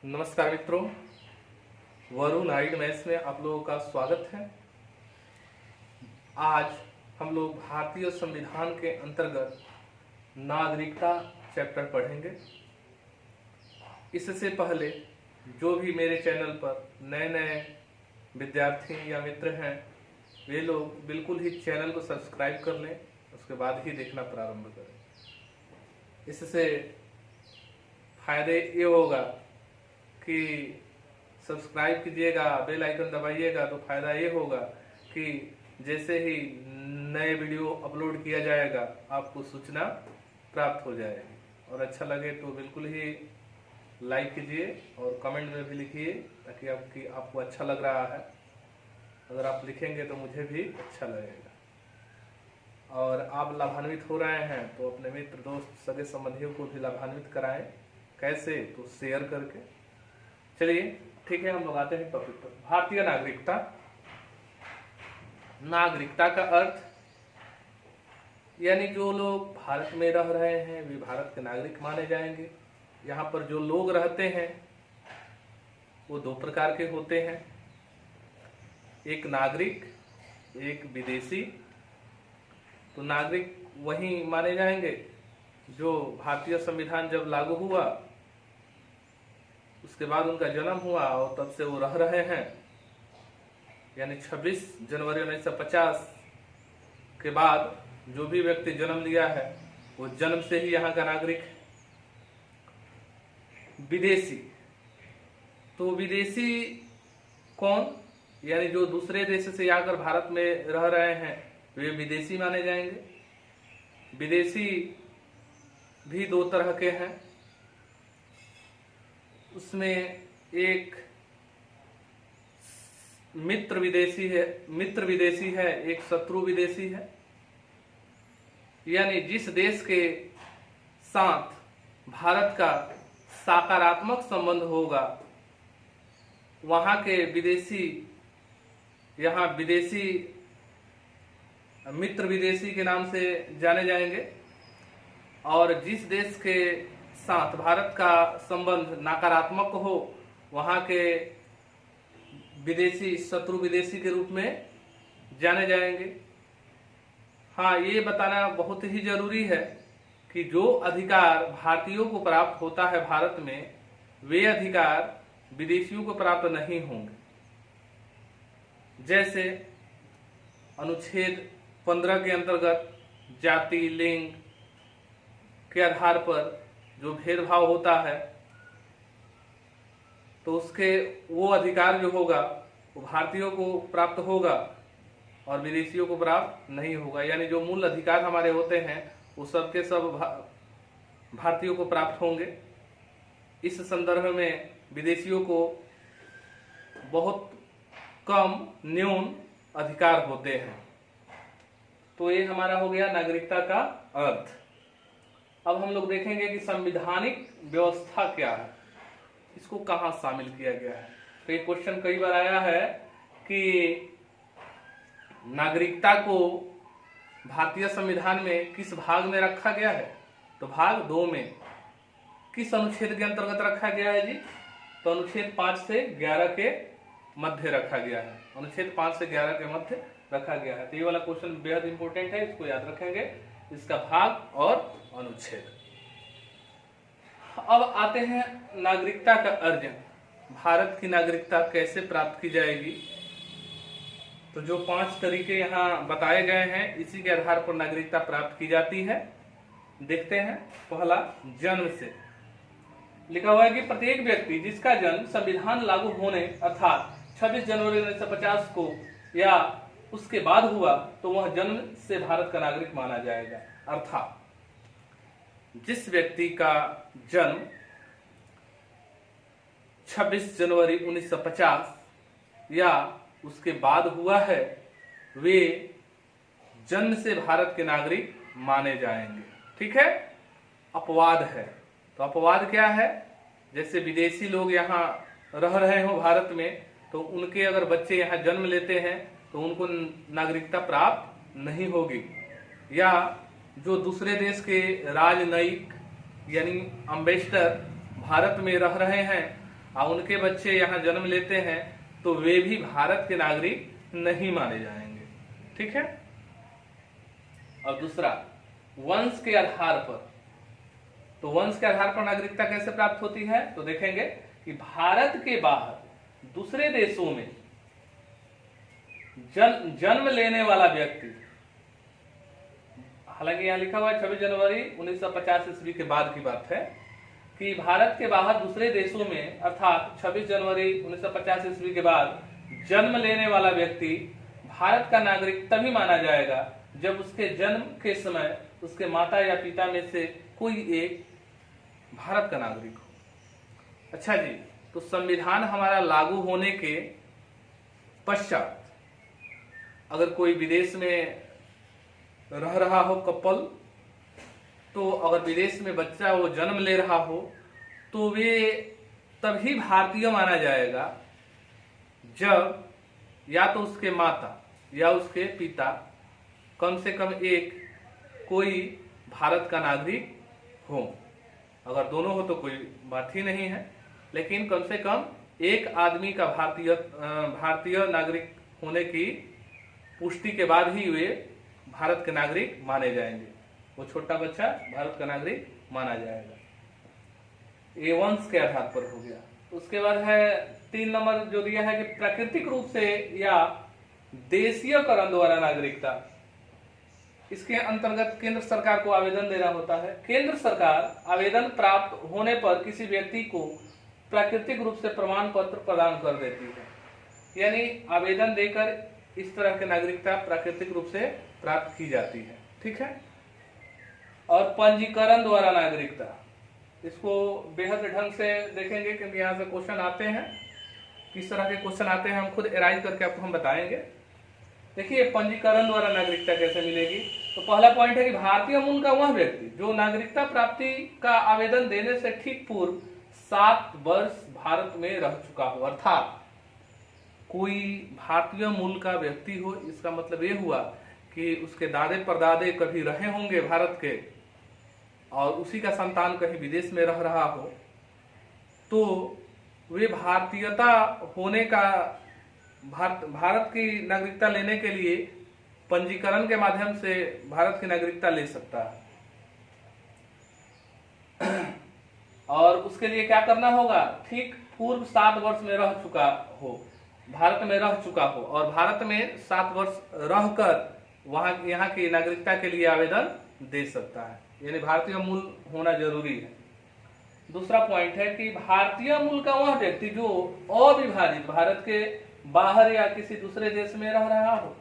नमस्कार मित्रों, वरुण आइड मैथ्स में आप लोगों का स्वागत है। आज हम लोग भारतीय संविधान के अंतर्गत नागरिकता चैप्टर पढ़ेंगे। इससे पहले जो भी मेरे चैनल पर नए नए विद्यार्थी या मित्र हैं, वे लोग बिल्कुल ही चैनल को सब्सक्राइब कर लें, उसके बाद ही देखना प्रारंभ करें। इससे फायदे ये होगा कि सब्सक्राइब कीजिएगा, बेल आइकन दबाइएगा, तो फायदा ये होगा कि जैसे ही नए वीडियो अपलोड किया जाएगा आपको सूचना प्राप्त हो जाएगी। और अच्छा लगे तो बिल्कुल ही लाइक कीजिए और कमेंट में भी लिखिए ताकि आपको अच्छा लग रहा है। अगर आप लिखेंगे तो मुझे भी अच्छा लगेगा। और आप लाभान्वित हो रहे हैं तो अपने मित्र, दोस्त, सगे संबंधियों को भी लाभान्वित कराएं। कैसे? तो शेयर करके। चलिए ठीक है, हम लोग आते हैं टॉपिक पर। भारतीय नागरिकता। नागरिकता का अर्थ यानी जो लोग भारत में रह रहे हैं वे भारत के नागरिक माने जाएंगे। यहाँ पर जो लोग रहते हैं वो दो प्रकार के होते हैं, एक नागरिक, एक विदेशी। तो नागरिक वही माने जाएंगे जो भारतीय संविधान जब लागू हुआ उसके बाद उनका जन्म हुआ और तब से वो रह रहे हैं, यानी 26 जनवरी 1950 के बाद जो भी व्यक्ति जन्म लिया है वो जन्म से ही यहाँ का नागरिक है। विदेशी, तो विदेशी कौन? यानी जो दूसरे देश से आकर भारत में रह रहे हैं वे विदेशी माने जाएंगे। विदेशी भी दो तरह के हैं, उसमें एक मित्र विदेशी है, एक शत्रु विदेशी है। यानी जिस देश के साथ भारत का सकारात्मक संबंध होगा वहां के विदेशी यहाँ विदेशी मित्र विदेशी के नाम से जाने जाएंगे। और जिस देश के साथ भारत का संबंध नकारात्मक हो वहां के विदेशी शत्रु विदेशी के रूप में जाने जाएंगे। हाँ, ये बताना बहुत ही जरूरी है कि जो अधिकार भारतीयों को प्राप्त होता है भारत में, वे अधिकार विदेशियों को प्राप्त नहीं होंगे। जैसे अनुच्छेद 15 के अंतर्गत जाति, लिंग के आधार पर जो भेदभाव होता है तो उसके वो अधिकार जो होगा वो भारतीयों को प्राप्त होगा और विदेशियों को प्राप्त नहीं होगा। यानी जो मूल अधिकार हमारे होते हैं वो सब के सब भारतीयों को प्राप्त होंगे। इस संदर्भ में विदेशियों को बहुत कम, न्यून अधिकार होते हैं। तो ये हमारा हो गया नागरिकता का अर्थ। अब हम लोग देखेंगे कि संवैधानिक व्यवस्था क्या है, इसको कहाँ शामिल किया गया है। तो ये क्वेश्चन कई बार आया है कि नागरिकता को भारतीय संविधान में किस भाग में रखा गया है। तो भाग 2 में किस अनुच्छेद के अंतर्गत रखा गया है जी? तो अनुच्छेद 5 से 11 के मध्य रखा गया है। अनुच्छेद 5 से 11 के मध्य रखा गया है। तो ये वाला क्वेश्चन बेहद इंपॉर्टेंट है, इसको याद रखेंगे, इसका भाग और अनुच्छेद। अब आते हैं नागरिकता का अर्जन। भारत की नागरिकता कैसे प्राप्त की जाएगी? तो जो 5 तरीके यहाँ बताए गए हैं इसी के आधार पर नागरिकता प्राप्त की जाती है। देखते हैं। पहला, जन्म से। लिखा हुआ है कि प्रत्येक व्यक्ति जिसका जन्म संविधान लागू होने अर्थात 26 जनवरी 1950 को या उसके बाद हुआ तो वह जन्म से भारत का नागरिक माना जाएगा। अर्थात जिस व्यक्ति का जन्म 26 जनवरी 1950 या उसके बाद हुआ है वे जन्म से भारत के नागरिक माने जाएंगे। ठीक है। अपवाद है। तो अपवाद क्या है? जैसे विदेशी लोग यहाँ रह रहे हो भारत में, तो उनके अगर बच्चे यहाँ जन्म लेते हैं तो उनको नागरिकता प्राप्त नहीं होगी। या जो दूसरे देश के राजनयिक यानी अम्बेसडर भारत में रह रहे हैं और उनके बच्चे यहाँ जन्म लेते हैं तो वे भी भारत के नागरिक नहीं माने जाएंगे। ठीक है। और दूसरा, वंश के आधार पर, तो वंश के आधार पर नागरिकता कैसे प्राप्त होती है, तो देखेंगे कि भारत के बाहर दूसरे देशों में जन्म लेने वाला व्यक्ति, हालांकि यहां लिखा हुआ है 26 जनवरी 1950 ईस्वी के बाद की बात है, कि भारत के बाहर दूसरे देशों में अर्थात 26 जनवरी 1950 ईस्वी के बाद जन्म लेने वाला व्यक्ति भारत का नागरिक तभी माना जाएगा जब उसके जन्म के समय उसके माता या पिता में से कोई एक भारत का नागरिक हो। अच्छा जी, तो संविधान हमारा लागू होने के पश्चात अगर कोई विदेश में रह रहा हो कपल, तो अगर विदेश में बच्चा वो जन्म ले रहा हो तो वे तभी भारतीय माना जाएगा जब या तो उसके माता या उसके पिता कम से कम एक कोई भारत का नागरिक हो। अगर दोनों हो तो कोई बात ही नहीं है, लेकिन कम से कम एक आदमी का भारतीय नागरिक होने की पुष्टि के बाद ही वे भारत के नागरिक माने जाएंगे। वो छोटा बच्चा भारत का नागरिक माना जाएगा। ये वंश के आधार पर हो गया। उसके बाद है 3 नंबर जो दिया है कि प्राकृतिक रूप से या देशीयकरण द्वारा नागरिकता। इसके अंतर्गत केंद्र सरकार को आवेदन देना होता है। केंद्र सरकार आवेदन प्राप्त होने पर किसी व्यक्ति को प्राकृतिक रूप से प्रमाण पत्र प्रदान कर देती है, यानी आवेदन देकर इस तरह की नागरिकता प्राकृतिक रूप से प्राप्त की जाती है। ठीक है। और पंजीकरण द्वारा नागरिकता, इसको बेहद ढंग से देखेंगे क्योंकि यहाँ से क्वेश्चन आते हैं। किस तरह के क्वेश्चन आते हैं हम खुद एराइज करके आपको हम बताएंगे। देखिए पंजीकरण द्वारा नागरिकता कैसे मिलेगी, तो पहला पॉइंट है कि भारतीय मूल का वह व्यक्ति जो नागरिकता प्राप्ति का आवेदन देने से ठीक पूर्व 7 वर्ष भारत में रह चुका हो, अर्थात कोई भारतीय मूल का व्यक्ति हो। इसका मतलब ये हुआ कि उसके दादे परदादे कभी रहे होंगे भारत के और उसी का संतान कहीं विदेश में रह रहा हो, तो वे भारतीयता होने का भारत की नागरिकता लेने के लिए पंजीकरण के माध्यम से भारत की नागरिकता ले सकता है। और उसके लिए क्या करना होगा, ठीक पूर्व 7 वर्ष में रह चुका हो, भारत में रह चुका हो और भारत में 7 वर्ष रहकर यहाँ की नागरिकता के लिए आवेदन दे सकता है, यानी भारतीय मूल होना जरूरी है। दूसरा पॉइंट है कि भारतीय मूल का वह व्यक्ति जो अविभाजित भारत के बाहर या किसी दूसरे देश में रह रहा हो।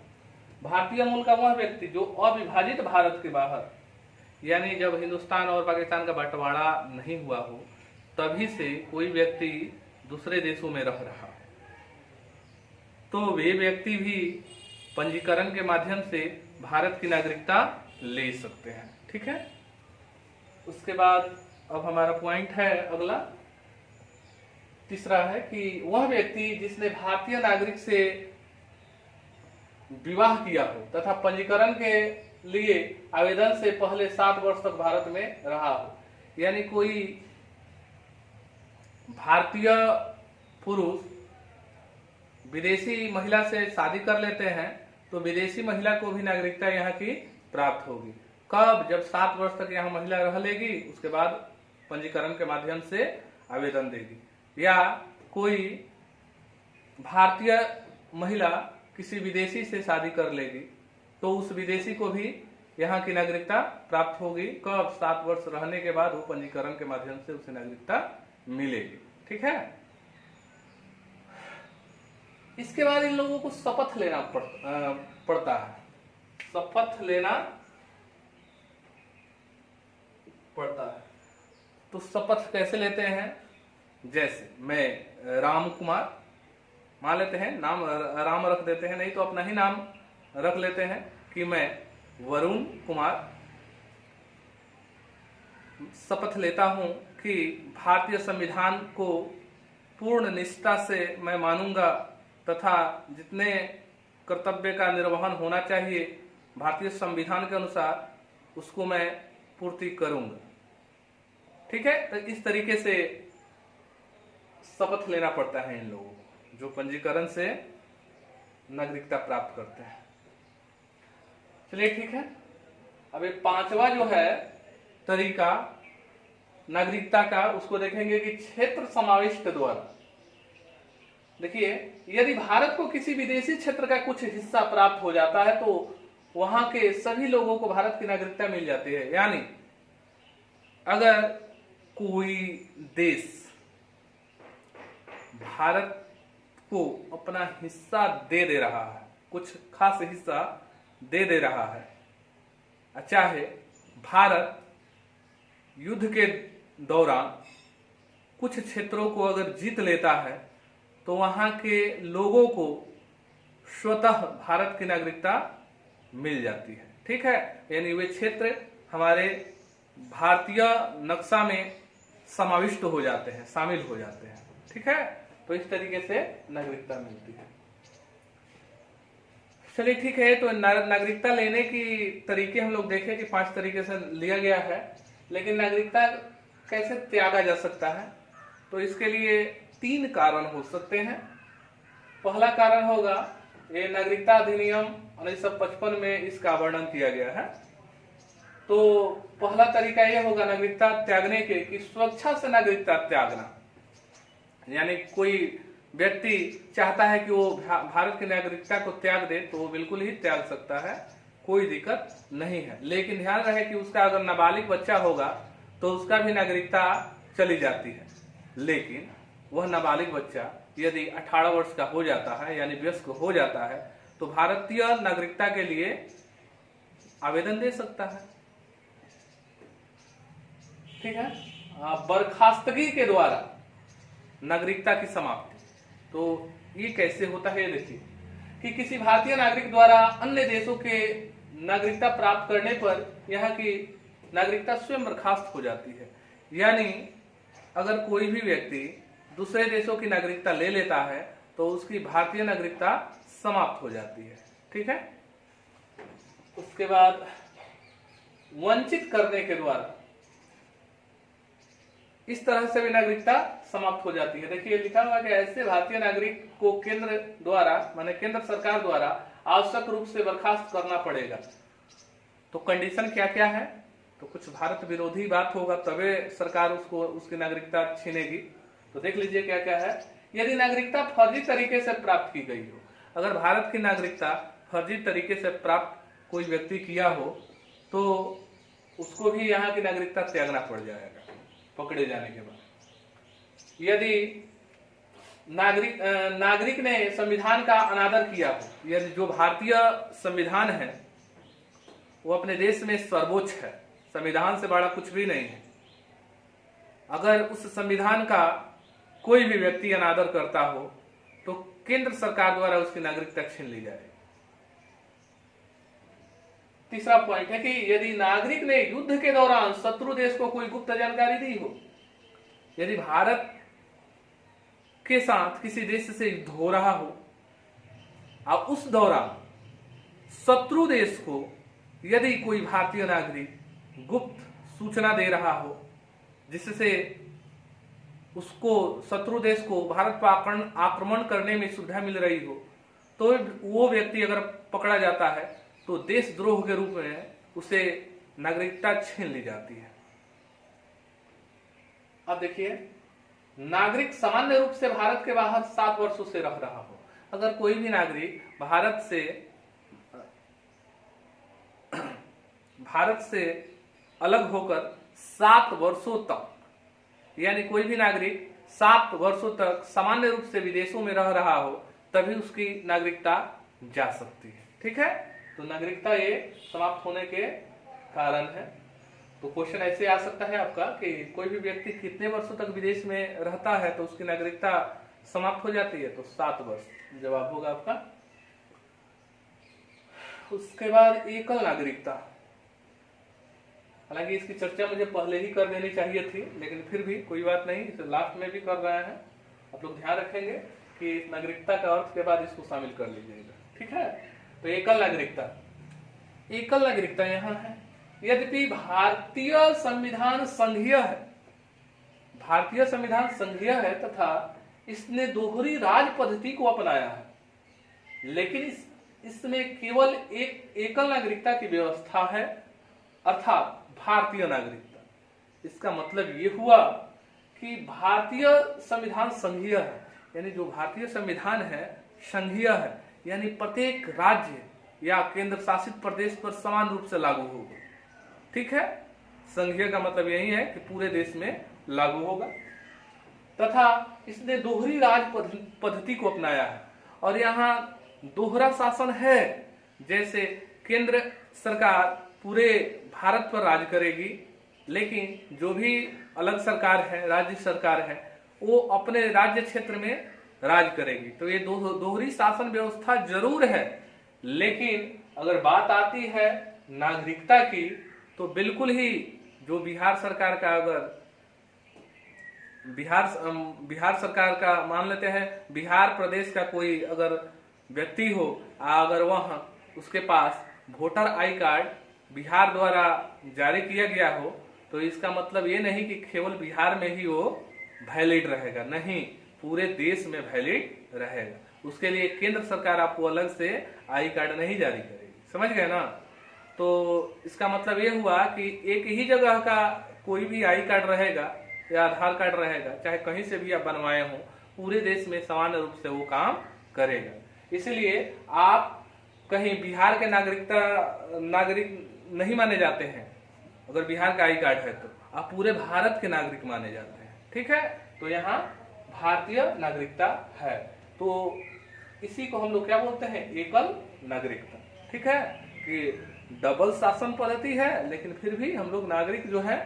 भारतीय मूल का वह व्यक्ति जो अविभाजित भारत के बाहर, यानी जब हिंदुस्तान और पाकिस्तान का बंटवारा नहीं हुआ हो तभी से कोई व्यक्ति दूसरे देशों में रह रहा हो, तो वे व्यक्ति भी पंजीकरण के माध्यम से भारत की नागरिकता ले सकते हैं। ठीक है। उसके बाद अब हमारा पॉइंट है अगला, तीसरा है कि वह व्यक्ति जिसने भारतीय नागरिक से विवाह किया हो तथा पंजीकरण के लिए आवेदन से पहले 7 वर्ष तक भारत में रहा हो, यानी कोई भारतीय पुरुष विदेशी महिला से शादी कर लेते हैं तो विदेशी महिला को भी नागरिकता यहाँ की प्राप्त होगी। कब, जब 7 वर्ष तक यहाँ महिला रह लेगी, उसके बाद पंजीकरण के माध्यम से आवेदन देगी। या कोई भारतीय महिला किसी विदेशी से शादी कर लेगी तो उस विदेशी को भी यहाँ की नागरिकता प्राप्त होगी। कब, 7 वर्ष रहने के बाद वो पंजीकरण के माध्यम से उसे नागरिकता मिलेगी। ठीक है। इसके बाद इन लोगों को शपथ लेना पड़ता है। शपथ लेना पड़ता है। तो शपथ कैसे लेते हैं, जैसे मैं राम कुमार मान लेते हैं, नाम राम रख देते हैं, नहीं तो अपना ही नाम रख लेते हैं कि मैं वरुण कुमार शपथ लेता हूं कि भारतीय संविधान को पूर्ण निष्ठा से मैं मानूंगा तथा जितने कर्तव्य का निर्वहन होना चाहिए भारतीय संविधान के अनुसार उसको मैं पूर्ति करूंगा। ठीक है। तो इस तरीके से शपथ लेना पड़ता है इन लोगों को, जो पंजीकरण से नागरिकता प्राप्त करते हैं। चलिए ठीक है। अब एक पांचवा जो है तरीका नागरिकता का, उसको देखेंगे कि क्षेत्र समाविष्ट द्वारा। देखिए, यदि भारत को किसी विदेशी क्षेत्र का कुछ हिस्सा प्राप्त हो जाता है तो वहां के सभी लोगों को भारत की नागरिकता मिल जाती है। यानी अगर कोई देश भारत को अपना हिस्सा दे रहा है, कुछ खास हिस्सा दे रहा है, चाहे भारत युद्ध के दौरान कुछ क्षेत्रों को अगर जीत लेता है तो वहां के लोगों को स्वतः भारत की नागरिकता मिल जाती है। ठीक है, यानी वे क्षेत्र हमारे भारतीय नक्शा में समाविष्ट हो जाते हैं, शामिल हो जाते हैं। ठीक है, तो इस तरीके से नागरिकता मिलती है। चलिए ठीक है, तो नागरिकता लेने की तरीके हम लोग देखें कि 5 तरीके से लिया गया है। लेकिन नागरिकता कैसे त्यागा जा सकता है, तो इसके लिए 3 कारण हो सकते हैं। पहला कारण होगा, ये नागरिकता अधिनियम 1955 में इसका वर्णन किया गया है। तो पहला तरीका यह होगा नागरिकता त्यागने के कि स्वेच्छा से नागरिकता त्यागना। यानी कोई व्यक्ति चाहता है कि वो भारत की नागरिकता को त्याग दे तो वो बिल्कुल ही त्याग सकता है, कोई दिक्कत नहीं है। लेकिन ध्यान रहे कि उसका अगर नाबालिग बच्चा होगा तो उसका भी नागरिकता चली जाती है। लेकिन वह नाबालिग बच्चा यदि 18 वर्ष का हो जाता है, यानी वयस्क हो जाता है, तो भारतीय नागरिकता के लिए आवेदन दे सकता है। ठीक है, बर्खास्तगी के द्वारा नागरिकता की समाप्ति। तो ये कैसे होता है, देखिए कि किसी भारतीय नागरिक द्वारा अन्य देशों के नागरिकता प्राप्त करने पर यहाँ की नागरिकता स्वयं बर्खास्त हो जाती है। यानी अगर कोई भी व्यक्ति दूसरे देशों की नागरिकता ले लेता है तो उसकी भारतीय नागरिकता समाप्त हो जाती है। ठीक है, उसके बाद वंचित करने के द्वारा इस तरह से भी नागरिकता समाप्त हो जाती है। देखिए लिखा हुआ है कि ऐसे भारतीय नागरिक को केंद्र द्वारा, माने केंद्र सरकार द्वारा आवश्यक रूप से बर्खास्त करना पड़ेगा। तो कंडीशन क्या क्या है, तो कुछ भारत विरोधी बात होगा तबे सरकार उसको उसकी नागरिकता छीनेगी। तो देख लीजिए क्या क्या है। यदि नागरिकता फर्जी तरीके से प्राप्त की गई हो, अगर भारत की नागरिकता फर्जी तरीके से प्राप्त कोई व्यक्ति किया हो तो उसको भी यहाँ की नागरिकता त्यागना पड़ जाएगा पकड़े जाने के बाद। यदि नागरिक ने संविधान का अनादर किया हो, यदि जो भारतीय संविधान है वो अपने देश में सर्वोच्च है, संविधान से बड़ा कुछ भी नहीं है, अगर उस संविधान का कोई भी व्यक्ति अनादर करता हो तो केंद्र सरकार द्वारा उसकी नागरिकता छीन ली जाएगी। तीसरा पॉइंट है कि यदि नागरिक ने युद्ध के दौरान शत्रु देश को कोई गुप्त जानकारी दी हो, यदि भारत के साथ किसी देश से युद्ध हो रहा हो और उस दौरान शत्रु देश को यदि कोई भारतीय नागरिक गुप्त सूचना दे रहा हो जिससे उसको शत्रु देश को भारत पर आक्रमण करने में सुविधा मिल रही हो, तो वो व्यक्ति अगर पकड़ा जाता है तो देशद्रोह के रूप में उसे नागरिकता छीन ली जाती है। अब देखिए, नागरिक सामान्य रूप से भारत के बाहर 7 वर्षों से रह रहा हो, अगर कोई भी नागरिक भारत से अलग होकर 7 वर्षों तक, यानी कोई भी नागरिक 7 वर्षों तक सामान्य रूप से विदेशों में रह रहा हो, तभी उसकी नागरिकता जा सकती है। ठीक है, तो नागरिकता ये समाप्त होने के कारण है। तो क्वेश्चन ऐसे आ सकता है आपका कि कोई भी व्यक्ति कितने वर्षों तक विदेश में रहता है तो उसकी नागरिकता समाप्त हो जाती है, तो 7 वर्ष जवाब होगा आपका। उसके बाद एकल नागरिकता, हालांकि इसकी चर्चा मुझे पहले ही कर देनी चाहिए थी, लेकिन फिर भी कोई बात नहीं, इसे लास्ट में भी कर रहे हैं। आप लोग ध्यान रखेंगे कि नागरिकता का अर्थ के बाद इसको शामिल कर लीजिएगा। ठीक है, तो एकल नागरिकता यहाँ है। यद्यपि भारतीय संविधान संघीय है तथा इसने दोहरी राज पद्धति को अपनाया है, लेकिन इसमें केवल एक एकल नागरिकता की व्यवस्था है, अर्थात भारतीय नागरिकता। इसका मतलब ये हुआ कि भारतीय संविधान संघीय है, यानी जो भारतीय संविधान है संघीय है, यानी प्रत्येक राज्य या केंद्र शासित प्रदेश पर समान रूप से लागू होगा। ठीक है, संघीय का मतलब यही है कि पूरे देश में लागू होगा। तथा इसने दोहरी राज पद्धति को अपनाया है, और यहाँ दोहरा शासन है, जैसे केंद्र सरकार पूरे भारत पर राज करेगी, लेकिन जो भी अलग सरकार है, राज्य सरकार है, वो अपने राज्य क्षेत्र में राज करेगी। तो ये दोहरी शासन व्यवस्था जरूर है, लेकिन अगर बात आती है नागरिकता की, तो बिल्कुल ही जो बिहार सरकार का, अगर बिहार सरकार का मान लेते हैं, बिहार प्रदेश का कोई अगर व्यक्ति हो, अगर वह उसके पास वोटर आई कार्ड बिहार द्वारा जारी किया गया हो, तो इसका मतलब ये नहीं कि केवल बिहार में ही वो वैलिड रहेगा, नहीं, पूरे देश में वैलिड रहेगा। उसके लिए केंद्र सरकार आपको अलग से आई कार्ड नहीं जारी करेगी। समझ गए ना? तो इसका मतलब ये हुआ कि एक ही जगह का कोई भी आई कार्ड रहेगा या आधार कार्ड रहेगा, चाहे कहीं से भी आप बनवाए हो, पूरे देश में समान रूप से वो काम करेगा। इसलिए आप कहीं बिहार के नागरिक नहीं माने जाते हैं, अगर बिहार का आई कार्ड है तो आप पूरे भारत के नागरिक माने जाते हैं। ठीक है, तो यहाँ भारतीय नागरिकता है, तो इसी को हम लोग क्या बोलते हैं? एकल नागरिकता। ठीक है, कि डबल शासन पद्धति है, लेकिन फिर भी हम लोग नागरिक जो है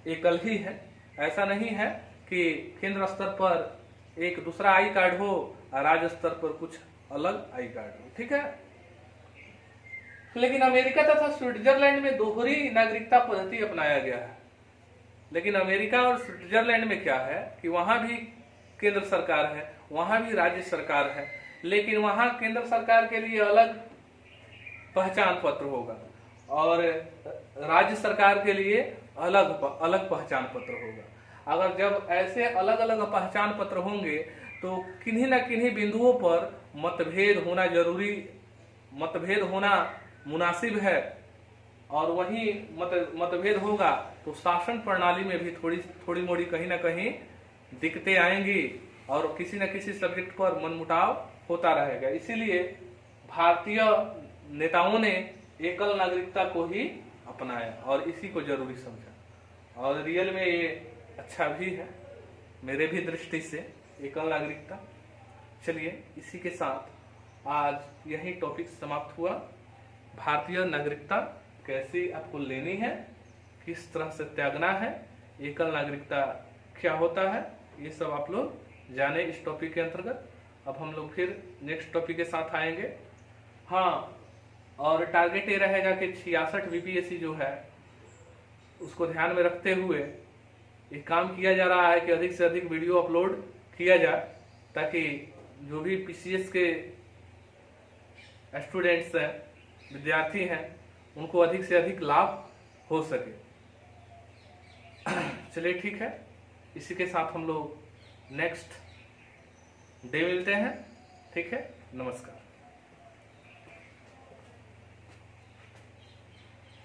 एकल ही है। ऐसा नहीं है कि केंद्र स्तर पर एक दूसरा आई कार्ड हो और राज्य स्तर पर कुछ अलग आई कार्ड हो। ठीक है, लेकिन अमेरिका तथा स्विट्जरलैंड में दोहरी नागरिकता पद्धति अपनाया गया है। लेकिन अमेरिका और स्विट्जरलैंड में क्या है कि वहां भी केंद्र सरकार है, वहां भी राज्य सरकार है, लेकिन वहां केंद्र सरकार के लिए अलग पहचान पत्र होगा और राज्य सरकार के लिए अलग पहचान पत्र होगा। अगर जब ऐसे अलग अलग पहचान पत्र होंगे तो किन्हीं न किन्हीं बिंदुओं पर मतभेद होना मुनासिब है, और वही मतभेद होगा तो शासन प्रणाली में भी थोड़ी मोड़ी कहीं ना कहीं दिक्कतें आएंगी और किसी न किसी सब्जेक्ट पर मनमुटाव होता रहेगा। इसीलिए भारतीय नेताओं ने एकल नागरिकता को ही अपनाया और इसी को जरूरी समझा, और रियल में ये अच्छा भी है मेरे भी दृष्टि से, एकल नागरिकता। चलिए, इसी के साथ आज यही टॉपिक समाप्त हुआ। भारतीय नागरिकता कैसे आपको लेनी है, किस तरह से त्यागना है, एकल नागरिकता क्या होता है, ये सब आप लोग जाने इस टॉपिक के अंतर्गत। अब हम लोग फिर नेक्स्ट टॉपिक के साथ आएंगे। हाँ, और टारगेट ये रहेगा कि 66 बीपीएससी जो है उसको ध्यान में रखते हुए एक काम किया जा रहा है कि अधिक से अधिक वीडियो अपलोड किया जाए, ताकि जो भी पीसीएस के स्टूडेंट्स हैं, विद्यार्थी हैं, उनको अधिक से अधिक लाभ हो सके। चलिए ठीक है, इसी के साथ हम लोग नेक्स्ट डे मिलते हैं। ठीक है, नमस्कार।